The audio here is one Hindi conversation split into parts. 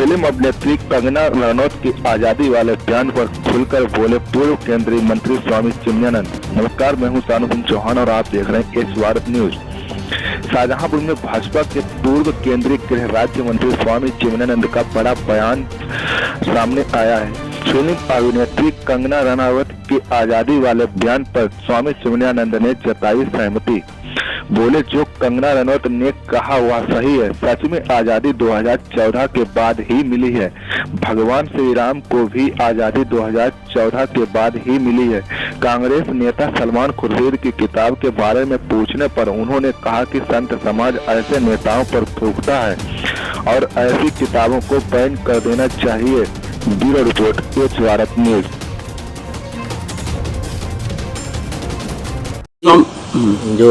फिल्म अभिनेत्री कंगना रनौत की आजादी वाले बयान पर खुलकर बोले पूर्व केंद्रीय मंत्री स्वामी चिन्मयानंद। नमस्कार, मैं हूं सानुपम चौहान और आप देख रहे हैं एस भारत न्यूज। शाहजहांपुर में भाजपा के पूर्व केंद्रीय गृह राज्य मंत्री स्वामी चिन्मयानंद का बड़ा बयान सामने आया है। फिल्म अभिनेत्री कंगना रनौत की आजादी वाले बयान पर स्वामी चिन्मयानंद ने जताई सहमति। बोले, जो कंगना रनौत ने कहा वह सही है। सच में आजादी 2014 के बाद ही मिली है। भगवान श्री राम को भी आजादी 2014 के बाद ही मिली है। कांग्रेस नेता सलमान खुर्शीद की किताब के बारे में पूछने पर उन्होंने कहा कि संत समाज ऐसे नेताओं पर थूकता है और ऐसी किताबों को बैन कर देना चाहिए। Bureau report, H Bharat news. जो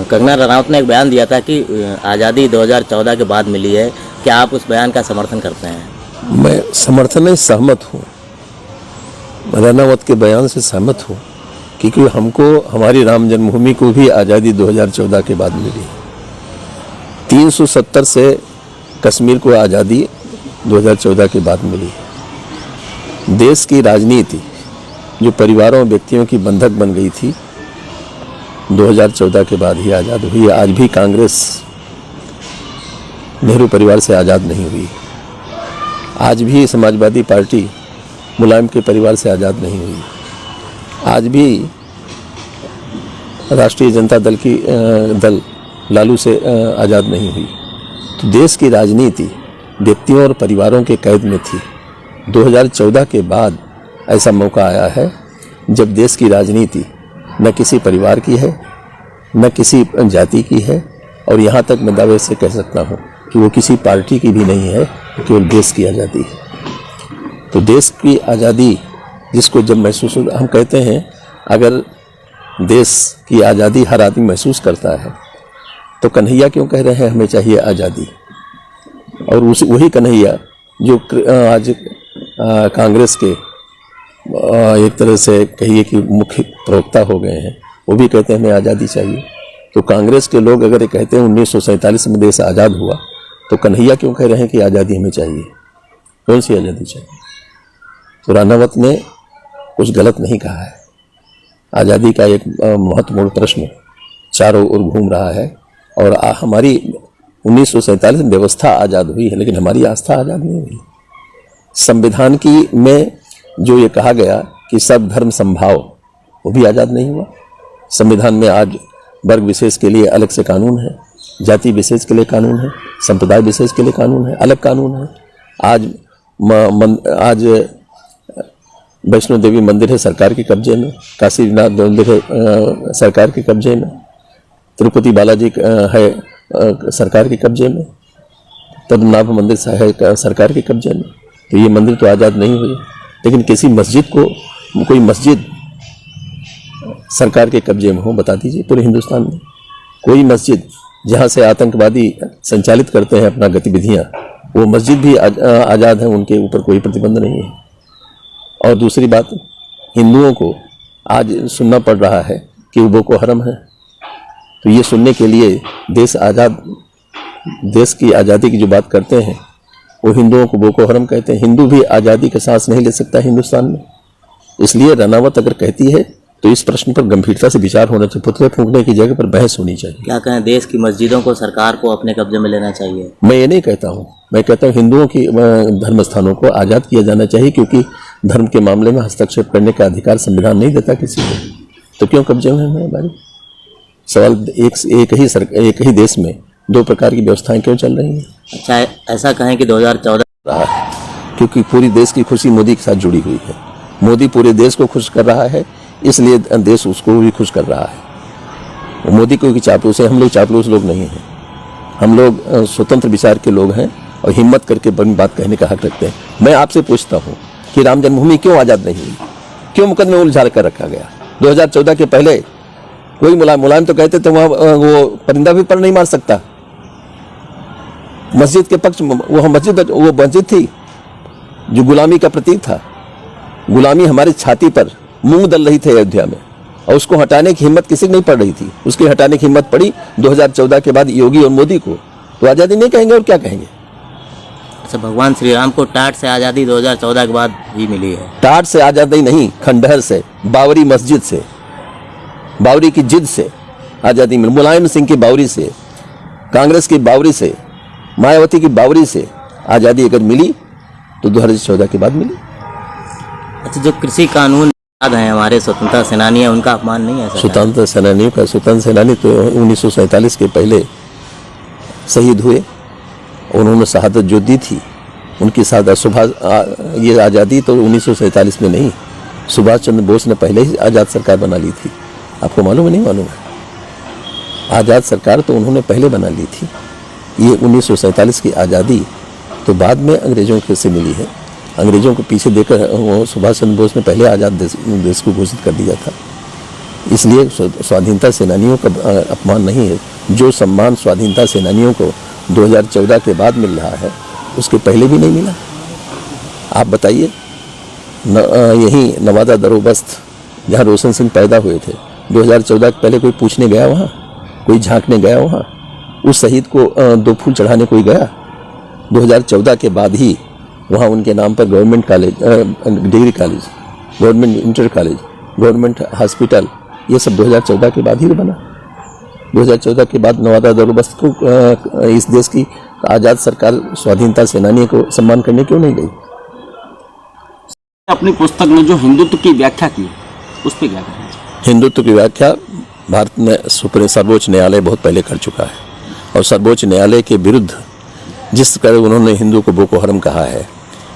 कंगना रनौत ने एक बयान दिया था कि आज़ादी 2014 के बाद मिली है, क्या आप उस बयान का समर्थन करते हैं? मैं समर्थन नहीं, सहमत हूँ। रनौत के बयान से सहमत हूँ क्योंकि हमको हमारी राम जन्मभूमि को भी आज़ादी 2014 के बाद मिली। 370 से कश्मीर को आज़ादी 2014 के बाद मिली। देश की राजनीति जो परिवारों व्यक्तियों की बंधक बन गई थी 2014 के बाद ही आज़ाद हुई। आज भी कांग्रेस नेहरू परिवार से आज़ाद नहीं हुई। आज भी समाजवादी पार्टी मुलायम के परिवार से आज़ाद नहीं हुई। आज भी राष्ट्रीय जनता दल लालू से आज़ाद नहीं हुई। तो देश की राजनीति व्यक्तियों और परिवारों के कैद में थी। 2014 के बाद ऐसा मौका आया है जब देश की राजनीति न किसी परिवार की है, न किसी जाति की है, और यहाँ तक मैं दावे से कह सकता हूँ कि वो किसी पार्टी की भी नहीं है, केवल देश की आज़ादी है। तो देश की आज़ादी जिसको जब महसूस हो, हम कहते हैं अगर देश की आज़ादी हर आदमी महसूस करता है तो कन्हैया क्यों कह रहे हैं हमें चाहिए आज़ादी? और वही कन्हैया जो आज कांग्रेस के एक तरह से कहिए कि मुख्य प्रवक्ता हो गए हैं, वो भी कहते हैं हमें आज़ादी चाहिए। तो कांग्रेस के लोग अगर ये कहते हैं 1947 में देश आज़ाद हुआ, तो कन्हैया क्यों कह रहे हैं कि आज़ादी हमें चाहिए? कौन सी आज़ादी चाहिए? तो रनौत ने कुछ गलत नहीं कहा है। आज़ादी का एक महत्वपूर्ण प्रश्न चारों ओर घूम रहा है और हमारी 1947 में व्यवस्था आज़ाद हुई है, लेकिन हमारी आस्था आज़ाद नहीं हुई। संविधान की में जो ये कहा गया कि सब धर्म संभाव, वो भी आज़ाद नहीं हुआ। संविधान में आज वर्ग विशेष के लिए अलग से कानून है, जाति विशेष के लिए कानून है, संप्रदाय विशेष के लिए कानून है, अलग कानून है। आज वैष्णो देवी मंदिर है सरकार के कब्जे में, काशी विश्वनाथ मंदिर है सरकार के कब्जे में, तिरुपति बालाजी है सरकार के कब्जे में, पद्मनाभ मंदिर है सरकार के कब्जे में। तो ये मंदिर तो आज़ाद नहीं हुई। लेकिन किसी मस्जिद को, कोई मस्जिद सरकार के कब्जे में हो, बता दीजिए पूरे हिंदुस्तान में कोई मस्जिद जहाँ से आतंकवादी संचालित करते हैं अपना गतिविधियाँ, वो मस्जिद भी आज़ाद है, उनके ऊपर कोई प्रतिबंध नहीं है। और दूसरी बात, हिंदुओं को आज सुनना पड़ रहा है कि वो बोको हरम है। तो ये सुनने के लिए देश की आज़ादी की जो बात करते हैं वो हिंदुओं को बोको हरम कहते हैं। हिंदू भी आज़ादी का सांस नहीं ले सकता हिंदुस्तान में। इसलिए रनौत अगर कहती है तो इस प्रश्न पर गंभीरता से विचार होना चाहिए। पुतले फूंकने की जगह पर बहस होनी चाहिए। क्या कहें, देश की मस्जिदों को सरकार को अपने कब्जे में लेना चाहिए? मैं ये नहीं कहता हूँ। मैं कहता हूँ हिंदुओं की धर्म स्थानों को आज़ाद किया जाना चाहिए, क्योंकि धर्म के मामले में हस्तक्षेप करने का अधिकार संविधान नहीं देता किसी को। तो क्यों कब्जे में है हमारी? सवाल एक ही देश में दो प्रकार की व्यवस्थाएं क्यों चल रही हैं? अच्छा, ऐसा कहें कि 2014 रहा है क्योंकि पूरी देश की खुशी मोदी के साथ जुड़ी हुई है। मोदी पूरे देश को खुश कर रहा है, इसलिए देश उसको भी खुश कर रहा है। मोदी को की चापलूस है, हम लोग चापलूस लोग नहीं हैं। हम लोग स्वतंत्र विचार के लोग हैं और हिम्मत करके बड़ी बात कहने का हक रखते हैं। मैं आपसे पूछता हूँ कि राम जन्मभूमि क्यों आज़ाद नहीं हुई? क्यों मुकदमे उलझा कर रखा गया? 2014 के पहले कोई मुलायम तो कहते थे वहाँ वो परिंदा भी पर नहीं मार सकता। मस्जिद के पक्ष वो मस्जिद थी जो गुलामी का प्रतीक था। गुलामी हमारी छाती पर मूंग दल रही थी अयोध्या में, और उसको हटाने की हिम्मत किसी की नहीं पड़ रही थी। उसकी हटाने की हिम्मत पड़ी 2014 के बाद योगी और मोदी को। तो आज़ादी नहीं कहेंगे और क्या कहेंगे? अच्छा, भगवान श्री राम को टाट से आज़ादी 2014 के बाद ही मिली है। टाट से आज़ादी नहीं, खंडहर से, बाबरी मस्जिद से, बावरी की जिद से आज़ादी मिली। मुलायम सिंह की बावरी से, कांग्रेस की बावरी से, मायावती की बावरी से आज़ादी अगर मिली तो 2014 के बाद मिली। अच्छा, जो कृषि कानून हैं हमारे स्वतंत्रता सेनानी है, उनका अपमान नहीं है सरकार? स्वतंत्रता सेनानियों का, स्वतंत्र सेनानी तो 1947 के पहले शहीद हुए, उन्होंने शहादत जो दी थी उनकी शहादत ये आज़ादी तो 1947 में नहीं, सुभाष चंद्र बोस ने पहले ही आज़ाद सरकार बना ली थी। आपको मालूम है नहीं मालूम है? आज़ाद सरकार तो उन्होंने पहले बना ली थी। ये 1947 की आज़ादी तो बाद में अंग्रेजों से मिली है। अंग्रेजों को पीछे देकर सुभाष चंद्र बोस ने पहले आज़ाद देश को घोषित कर दिया था। इसलिए स्वाधीनता सेनानियों का अपमान नहीं है। जो सम्मान स्वाधीनता सेनानियों को 2014 के बाद मिल रहा है उसके पहले भी नहीं मिला। आप बताइए, यहीं नवादा दरोबस्त जहाँ रोशन सिंह पैदा हुए थे, 2014 के पहले कोई पूछने गया वहाँ? कोई झांकने गया वहाँ? उस शहीद को 2 फूल चढ़ाने कोई गया? 2014 के बाद ही वहाँ उनके नाम पर government college, degree college, government inter college, government hospital, ये सब 2014 के बाद ही बना। 2014 के बाद नवादा दरोबस्त को इस देश की आज़ाद सरकार स्वाधीनता सेनानियों को सम्मान करने क्यों नहीं गई? अपनी पुस्तक में जो हिंदुत्व की व्याख्या की उस पर क्या कहना चाहिए? हिंदुत्व की व्याख्या भारत में सर्वोच्च न्यायालय बहुत पहले कर चुका है, और सर्वोच्च न्यायालय के विरुद्ध जिस तरह उन्होंने हिंदू को बोको हरम कहा है,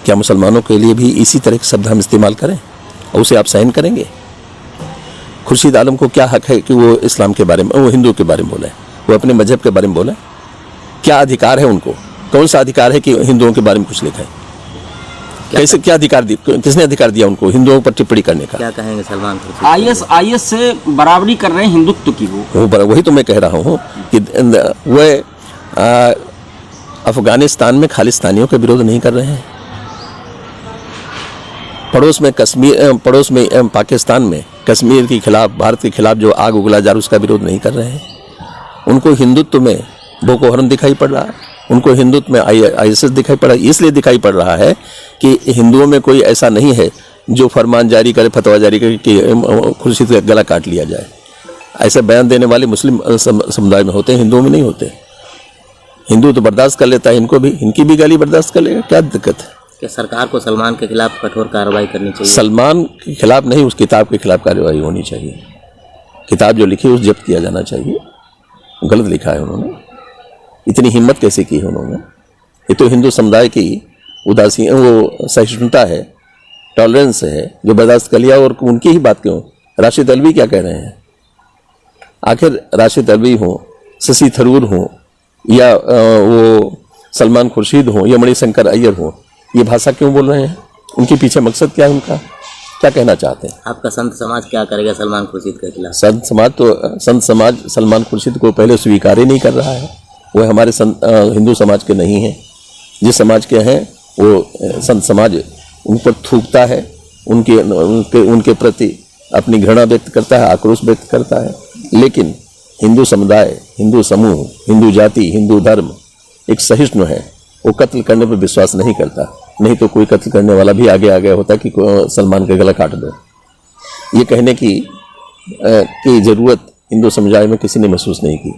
क्या मुसलमानों के लिए भी इसी तरह के शब्द हम इस्तेमाल करें और उसे आप सहन करेंगे? खुर्शीद आलम को क्या हक है कि वो इस्लाम के बारे में, वो हिंदू के बारे में बोले, वो अपने मजहब के बारे में बोले? क्या अधिकार है उनको? कौन सा अधिकार है कि हिंदुओं के बारे में कुछ लिखें? कैसे, क्या अधिकार दिया? किसने अधिकार दिया उनको हिंदुओं पर टिप्पणी करने का? क्या कहेंगे सलमान खुर्शीद? आईएस से बराबरी कर रहे हैं हिंदुत्व की। वही तो मैं कह रहा हूँ कि वह अफगानिस्तान में खालिस्तानियों का विरोध नहीं कर रहे हैं। पड़ोस में पाकिस्तान में कश्मीर के खिलाफ, भारत के खिलाफ जो आग उगला जा रहा है उसका विरोध नहीं कर रहे हैं। उनको हिंदुत्व में बोको हरम दिखाई पड़ रहा है, उनको हिंदुत्व में आईएसएस दिखाई पड़ रहा है। इसलिए दिखाई पड़ रहा है कि हिंदुओं में कोई ऐसा नहीं है जो फरमान जारी करे, फतवा जारी करे कि खुर्शीद का गला काट लिया जाए। ऐसे बयान देने वाले मुस्लिम समुदाय में होते हैं, हिंदुओं में नहीं होते। हिंदू तो बर्दाश्त कर लेता है, इनकी भी गाली बर्दाश्त कर लेगा, क्या दिक्कत है? कि सरकार को सलमान के खिलाफ कठोर कार्रवाई करनी चाहिए? सलमान के खिलाफ नहीं, उस किताब के खिलाफ कार्रवाई होनी चाहिए। किताब जो लिखी है उस जब्त किया जाना चाहिए। गलत लिखा है उन्होंने, इतनी हिम्मत कैसे की है उन्होंने? ये तो हिंदू समुदाय की उदासी, वो सहिष्णुता है, टॉलरेंस है जो बर्दाश्त कर लिया। और उनकी ही बात क्यों? राशिद अल्वी क्या कह रहे हैं? आखिर राशिद अल्वी हो, शशि थरूर हो, या वो सलमान खुर्शीद हो, या मणिशंकर अय्यर हो, ये भाषा क्यों बोल रहे हैं? उनके पीछे मकसद क्या है? उनका क्या कहना चाहते हैं? आपका संत समाज क्या करेगा सलमान खुर्शीद के खिलाफ? संत समाज सलमान खुर्शीद को पहले स्वीकार ही नहीं कर रहा है। वह हमारे हिंदू समाज के नहीं हैं। जिस समाज के हैं वो संत समाज उन पर थूकता है, उनके प्रति अपनी घृणा व्यक्त करता है, आक्रोश व्यक्त करता है। लेकिन हिंदू समुदाय, हिंदू समूह, हिंदू जाति, हिंदू धर्म एक सहिष्णु है, वो कत्ल करने पर विश्वास नहीं करता। नहीं तो कोई कत्ल करने वाला भी आगे आ गया होता कि सलमान का गला काट दो। ये कहने की ज़रूरत हिंदू समुदाय में किसी ने महसूस नहीं की।